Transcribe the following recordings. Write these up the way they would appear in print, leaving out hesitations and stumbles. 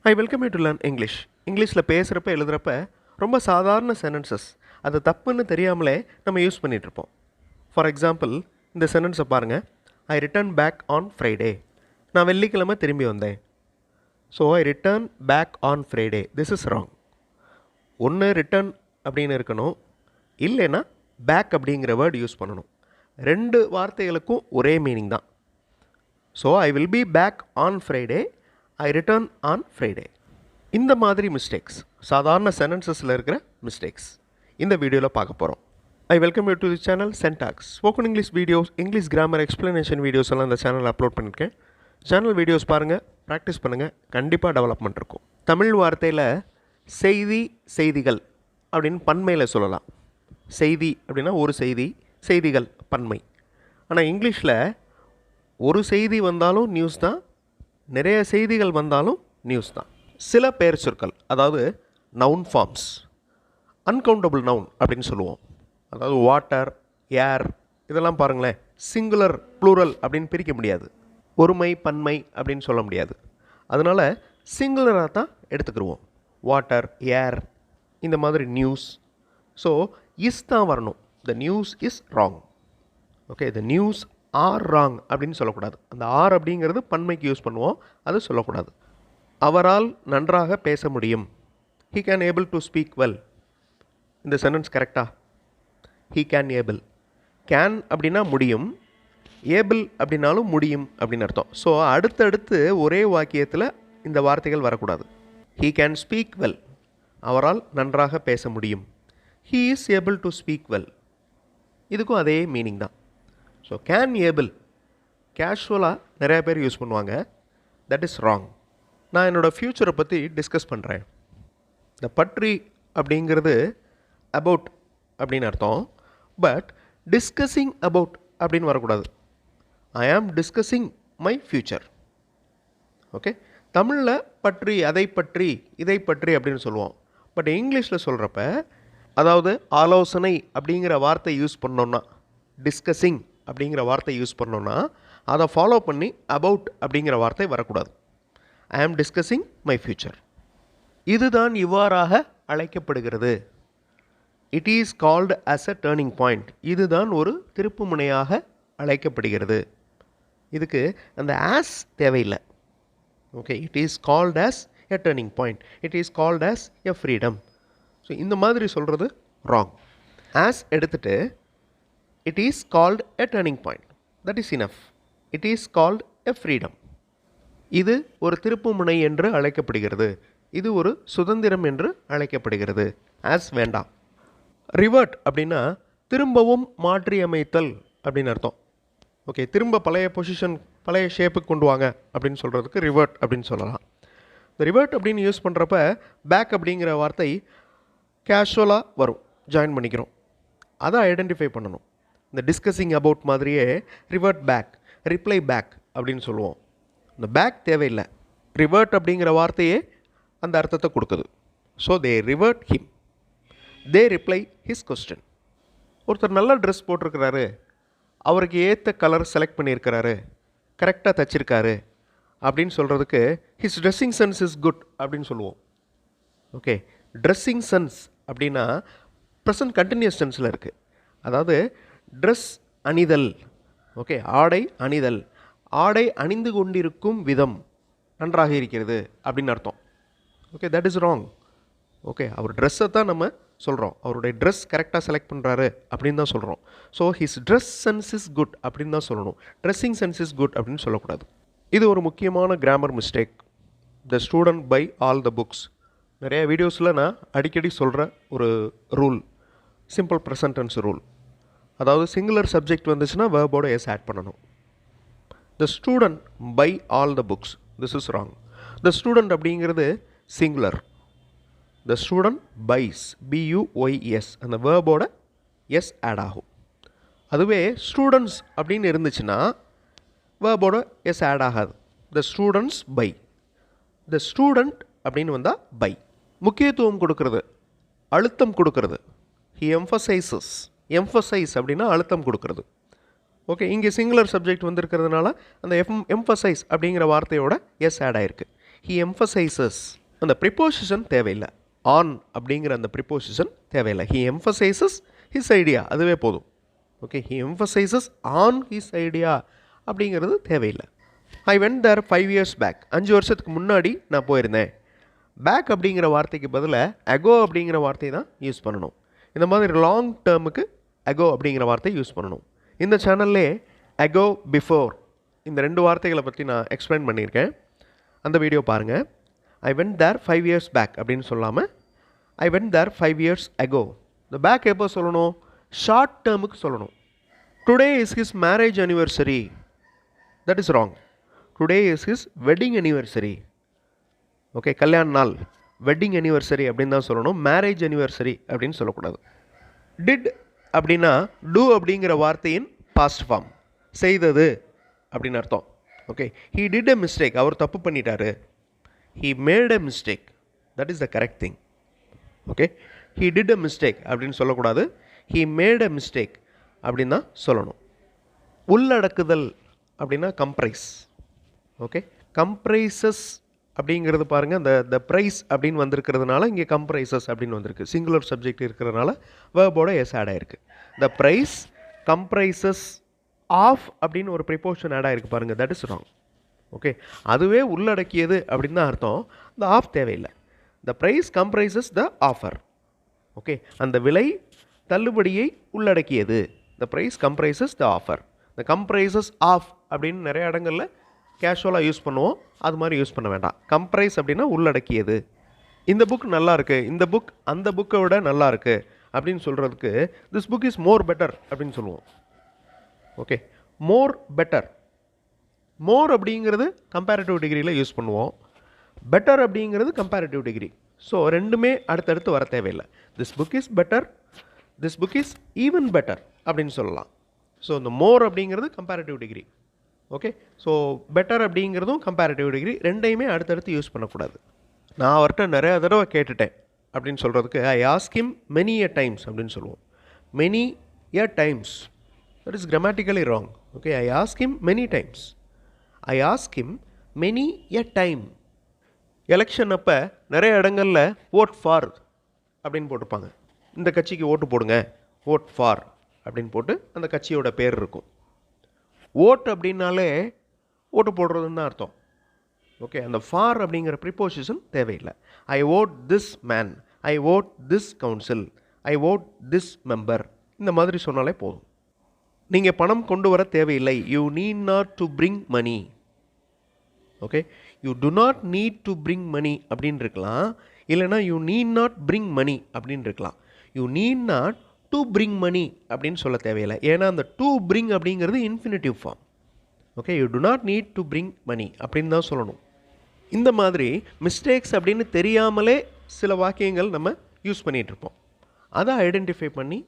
I welcome you to learn English. இங்கிலீஷில் பேசுகிறப்ப எழுதுகிறப்ப ரொம்ப சாதாரண சென்டென்சஸ் அது தப்புன்னு தெரியாமலே நம்ம யூஸ் பண்ணிகிட்ருப்போம். ஃபார் எக்ஸாம்பிள் இந்த சென்டென்ஸை பாருங்கள். I return back on Friday. நான் வெள்ளிக்கிழமை திரும்பி வந்தேன். So I return back on Friday. This is wrong. ஒன்று ரிட்டர்ன் அப்படின்னு இருக்கணும், இல்லைன்னா பேக் அப்படிங்கிற வேர்டு யூஸ் பண்ணணும். ரெண்டு வார்த்தைகளுக்கும் ஒரே மீனிங் தான். So I will be back on Friday, I return on Friday. இந்த மாதிரி மிஸ்டேக்ஸ் சாதாரண சென்டென்சஸில் இருக்கிற மிஸ்டேக்ஸ் இந்த வீடியோவில் பார்க்க போகிறோம். I welcome you to the channel சென்டாக்ஸ். Spoken English videos, English grammar explanation videos எல்லாம் இந்த சேனலில் அப்லோட் பண்ணியிருக்கேன். சேனல் வீடியோஸ் பாருங்கள், ப்ராக்டிஸ் பண்ணுங்கள், கண்டிப்பாக டெவலப்மெண்ட் இருக்கும். தமிழ் வார்த்தையில் செய்தி, செய்திகள் அப்படின்னு பன்மையில் சொல்லலாம். செய்தி அப்படின்னா ஒரு செய்தி, செய்திகள் பன்மை. ஆனால் இங்கிலீஷில் ஒரு செய்தி வந்தாலும் நியூஸ் தான், நிறைய செய்திகள் வந்தாலும் நியூஸ் தான். சில பெயர் சொற்கள், அதாவது நவுன் ஃபார்ம்ஸ், அன்கவுண்டபிள் நவுன் அப்படின்னு சொல்லுவோம். அதாவது வாட்டர், ஏர், இதெல்லாம் பாருங்களேன், சிங்குலர் ப்ளூரல் அப்படின்னு பிரிக்க முடியாது, ஒருமை பன்மை அப்படின்னு சொல்ல முடியாது. அதனால் சிங்குலராக தான் எடுத்துக்கிடுவோம். வாட்டர், ஏர், இந்த மாதிரி நியூஸ். ஸோ இஸ் தான் வரணும். The news is wrong. Okay, the news are wrong அப்படின்னு சொல்லக்கூடாது. அந்த ஆர் அப்படிங்கிறது பன்மைக்கு யூஸ் பண்ணுவோம், அது சொல்லக்கூடாது. அவரால் நன்றாக பேச முடியும். He can able to speak well. இந்த சென்டென்ஸ் கரெக்டாக? He can able. கேன் அப்படின்னா முடியும், ஏபிள் அப்படின்னாலும் முடியும் அப்படின்னு அர்த்தம். ஸோ அடுத்தடுத்து ஒரே வாக்கியத்தில் இந்த வார்த்தைகள் வரக்கூடாது. ஹீ கேன் ஸ்பீக் வெல், அவரால் நன்றாக பேச முடியும். He is able to speak well, இதுக்கும் அதே மீனிங் தான். ஸோ கேன் ஏபிள் கேஷுவலாக நிறையா பேர் யூஸ் பண்ணுவாங்க, தட் இஸ் ராங். நான் என்னோடய ஃப்யூச்சரை பற்றி டிஸ்கஸ் பண்ணுறேன். இந்த பற்றி அப்படிங்கிறது அபவுட் அப்படின்னு அர்த்தம். பட் டிஸ்கஸிங் அபவுட் அப்படின்னு வரக்கூடாது. ஐ ஆம் டிஸ்கஸிங் மை ஃப்யூச்சர். ஓகே, தமிழில் பற்றி, அதை பற்றி, இதை பற்றி அப்படின்னு சொல்லுவோம். பட் இங்கிலீஷில் சொல்கிறப்ப, அதாவது ஆலோசனை அப்படிங்கிற வார்த்தை யூஸ் பண்ணோன்னா, டிஸ்கஸிங் அப்படிங்கிற வார்த்தை யூஸ் பண்ணோன்னா அதை ஃபாலோ பண்ணி அபவுட் அப்படிங்கிற வார்த்தை வரக்கூடாது. ஐ ஆம் டிஸ்கஸிங் மை ஃப்யூச்சர். இதுதான் இவ்வாறாக அழைக்கப்படுகிறது. It is called as a turning point. இதுதான் ஒரு திருப்பு முனையாக அழைக்கப்படுகிறது. இதுக்கு அந்த ஆஸ் தேவையில்லை. Okay, it is called as a turning point, it is called as a freedom. So இந்த மாதிரி சொல்கிறது ராங். ஆஸ் எடுத்துகிட்டு it is called a turning point, that is enough. It is called a freedom. இது ஒரு திருப்புமுனை என்று அழைக்கப்படுகிறது, இது ஒரு சுதந்திரம் என்று அழைக்கப்படுகிறது. ஆஸ் வேண்டாம். ரிவர்ட் அப்படின்னா திரும்பவும் மாற்றியமைத்தல் அப்படின்னு அர்த்தம். ஓகே, திரும்ப பழைய பொசிஷன், பழைய ஷேப்புக்கு கொண்டு வாங்க அப்படின்னு சொல்கிறதுக்கு ரிவர்ட் அப்படின்னு சொல்லலாம். இந்த ரிவர்ட் அப்படின்னு யூஸ் பண்ணுறப்ப பேக் அப்படிங்கிற வார்த்தை கேஷுவலாக வரும், ஜாயின் பண்ணிக்கிறோம். அதை ஐடென்டிஃபை பண்ணணும். இந்த டிஸ்கஸிங் அபவுட் மாதிரியே ரிவர்ட் பேக், ரிப்ளை பேக் அப்படின்னு சொல்லுவோம். இந்த பேக் தேவையில்லை, ரிவர்ட் அப்படிங்கிற வார்த்தையே அந்த அர்த்தத்தை கொடுக்குது. So they revert him, they reply his question. ஒருத்தர் நல்ல ட்ரெஸ் போட்டிருக்கிறாரு, அவருக்கு ஏற்ற கலர் செலக்ட் பண்ணியிருக்கிறாரு, கரெக்டாக தைச்சிருக்காரு அப்படின்னு சொல்கிறதுக்கு his dressing sense is good அப்படின்னு சொல்லுவோம். ஓகே, ட்ரெஸ்ஸிங் சென்ஸ் அப்படின்னா ப்ரெசன்ட் கண்டினியூஸ் டென்ஸில் இருக்குது. அதாவது ட்ரெஸ் அணிதல், ஓகே, ஆடை அணிதல், ஆடை அணிந்து கொண்டிருக்கும் விதம் நன்றாக இருக்கிறது அப்படின்னு அர்த்தம். Okay, that is wrong. Okay, அவர் ட்ரெஸ்ஸை தான் நம்ம சொல்கிறோம், அவருடைய ட்ரெஸ் கரெக்டாக செலக்ட் பண்ணுறாரு அப்படின்னு தான் சொல்கிறோம். So his dress sense is good அப்படின்னு தான் சொல்லணும், ட்ரெஸ்ஸிங் சென்ஸ் இஸ் குட் அப்படின்னு சொல்லக்கூடாது. இது ஒரு முக்கியமான grammar mistake. The student buy all the books. நிறைய வீடியோஸில் நான் அடிக்கடி சொல்கிற ஒரு rule, simple present tense rule. அதாவது சிங்குலர் சப்ஜெக்ட் வந்துச்சுன்னா வேர்போட எஸ் ஆட் பண்ணணும். The student buy all the books, this is wrong. The student அப்படிங்கிறது சிங்குலர். த ஸ்டூடெண்ட் பைஸ், BUYS, அந்த வேர்போட எஸ் ஆட் ஆகும். அதுவே ஸ்டூடெண்ட்ஸ் அப்படின்னு இருந்துச்சுன்னா வேர்போட எஸ் ஆட் ஆகாது. The students buy. The student அப்படின்னு வந்தால் பை. முக்கியத்துவம் கொடுக்கறது, அழுத்தம் கொடுக்கறது. He emphasises. எம்ஃபசைஸ் அப்படின்னா அழுத்தம் கொடுக்கறது. ஓகே, இங்கே சிங்குலர் சப்ஜெக்ட் வந்திருக்கிறதுனால அந்த எம்ஃபசைஸ் அப்படிங்கிற வார்த்தையோட எஸ் ஆட் ஆகிருக்கு. he emphasizes. அந்த ப்ரிப்போசிஷன் தேவையில்லை. ஆன் அப்படிங்கிற அந்த ப்ரிப்போசிஷன் தேவையில்லை. he emphasizes his idea அதுவே போதும். Okay, he emphasizes on his idea அப்படிங்கிறது தேவையில்லை. I went there 5 years back. 5 வருஷத்துக்கு முன்னாடி நான் போயிருந்தேன். பேக் அப்படிங்கிற வார்த்தைக்கு பதிலாக அகோ அப்படிங்கிற வார்த்தையை தான் யூஸ் பண்ணணும். இந்த மாதிரி லாங் டேர்முக்கு அகோ அப்படிங்கிற வார்த்தையை யூஸ் பண்ணணும். இந்த சேனல்லே அகோ பிஃபோர் இந்த 2 வார்த்தைகளை பற்றி நான் எக்ஸ்பிளைன் பண்ணியிருக்கேன். அந்த வீடியோ பாருங்கள். I went there 5 years back அப்படின்னு சொல்லாமல் I went there 5 years ago. இந்த பேக் எப்போ சொல்லணும்? ஷார்ட் டேர்முக்கு சொல்லணும். Today is his marriage anniversary. That is wrong. Today is his wedding anniversary. Okay, கல்யாண நாள், வெட்டிங் அனிவர்சரி அப்படின்னு தான் சொல்லணும். மேரேஜ் அனிவர்சரி அப்படின்னு சொல்லக்கூடாது. டிட் அப்படின்னா டூ அப்படிங்கிற வார்த்தையின் பாஸ்ட் ஃபார்ம், செய்தது அப்படின்னு அர்த்தம். Okay, he did a mistake, அவர் தப்பு பண்ணிட்டாரு. He made a mistake, that is the correct thing. Okay, he did a mistake அப்படின்னு சொல்லக்கூடாது. ஹீ மேட் எ மிஸ்டேக் அப்படின்னு தான் சொல்லணும். உள்ளடக்குதல் அப்படின்னா கம்ப்ரைஸ். ஓகே, கம்ப்ரைசஸ் அப்படிங்கிறது பாருங்கள், the ப்ரைஸ் அப்படின்னு வந்திருக்கிறதுனால இங்கே கம்ப்ரைசஸ் அப்படின்னு வந்திருக்கு. சிங்குலர் சப்ஜெக்ட் இருக்கிறதுனால வேர்போட எஸ் ஆட் ஆகிருக்கு. த ப்ரைஸ் கம்ப்ரைசஸ் ஆஃப் அப்படின்னு ஒரு ப்ரிப்போஷன் ஆட் ஆகிருக்கு பாருங்கள், தட் இஸ் ராங். ஓகே, அதுவே உள்ளடக்கியது அப்படின்னு தான் அர்த்தம். இந்த ஆஃப் தேவையில்லை. The price comprises the offer. Okay, அந்த விலை தள்ளுபடியை உள்ளடக்கியது. The price comprises the offer. The comprises off அப்படின்னு நிறைய இடங்களில் கேஷுவலாக யூஸ் பண்ணுவோம். அது மாதிரி யூஸ் பண்ண வேண்டாம். கம்ப்ரைஸ் அப்படின்னா உள்ளடக்கியது. இந்த புக் நல்லா இருக்குது, இந்த புக் அந்த புக்கை விட நல்லா இருக்குது அப்படின்னு சொல்கிறதுக்கு this book is more better அப்படின்னு சொல்லுவோம். Okay, more better. மோர் அப்படிங்கிறது கம்பேரிட்டிவ் டிகிரியில் யூஸ் பண்ணுவோம். பெட்டர் அப்படிங்கிறது கம்பேரிட்டிவ் டிகிரி. ஸோ ரெண்டுமே அடுத்தடுத்து வர தேவையில்லை. This book is better, this book is even better அப்படின்னு சொல்லலாம். ஸோ இந்த மோர் அப்படிங்கிறது comparative degree. Okay, so better அப்படிங்கிறதும் கம்பேரிட்டிவ் டிகிரி. ரெண்டையுமே அடுத்தடுத்து யூஸ் பண்ணக்கூடாது. நான் அவர்கிட்ட நிறையா தடவை கேட்டுட்டேன் அப்படின்னு சொல்கிறதுக்கு I ask him many a times அப்படின்னு சொல்லுவோம். Many a times, that is grammatically wrong. Okay, I ask him many times. I ask him many a time. Election அப்போ நிறைய இடங்களில் ஓட் ஃபார் அப்படின்னு போட்டிருப்பாங்க. இந்த கட்சிக்கு ஓட்டு போடுங்க, ஓட் ஃபார் அப்படின்னு போட்டு அந்த கட்சியோட பேர் இருக்கும். ஓட் அப்படின்னாலே ஓட்டு போடுறதுன்னு தான் அர்த்தம். ஓகே, அந்த ஃபார் அப்படிங்கிற ப்ரிப்போசிஷன் தேவையில்லை. I vote this man, I vote this council, I vote this member, இந்த மாதிரி சொன்னாலே போதும். நீங்கள் பணம் கொண்டு வர தேவையில்லை. You need not to bring money. Okay, you do not need to bring money அப்படின்னு இருக்கலாம். இல்லைனா you need not bring money அப்படின்னு இருக்கலாம். You need not to bring money அப்படின்னு சொல்ல தேவையில்லை. ஏன்னா அந்த டு பிரிங் அப்படிங்கிறது infinitive form. Okay, you do not need to bring money அப்படின்னு தான் சொல்லணும். இந்த மாதிரி மிஸ்டேக்ஸ் அப்படின்னு தெரியாமலே சில வாக்கியங்கள் நம்ம யூஸ் பண்ணிகிட்ருப்போம். அதை ஐடென்டிஃபை பண்ணி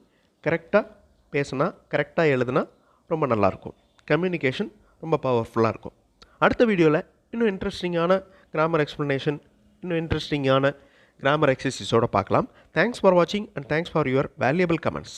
கரெக்டாக பேசினா, கரெக்டாக எழுதுனா ரொம்ப நல்லாயிருக்கும். கம்யூனிகேஷன் ரொம்ப பவர்ஃபுல்லாக இருக்கும். அடுத்த வீடியோவில் இன்னும் இன்ட்ரெஸ்டிங்கான கிராமர் எக்ஸ்ப்ளனேஷன், இன்னும் இன்ட்ரெஸ்டிங்கான கிராமர் எக்ஸசைஸோடு பார்க்கலாம். தேங்க்ஸ் ஃபார் வாட்சிங் and thanks for your valuable comments.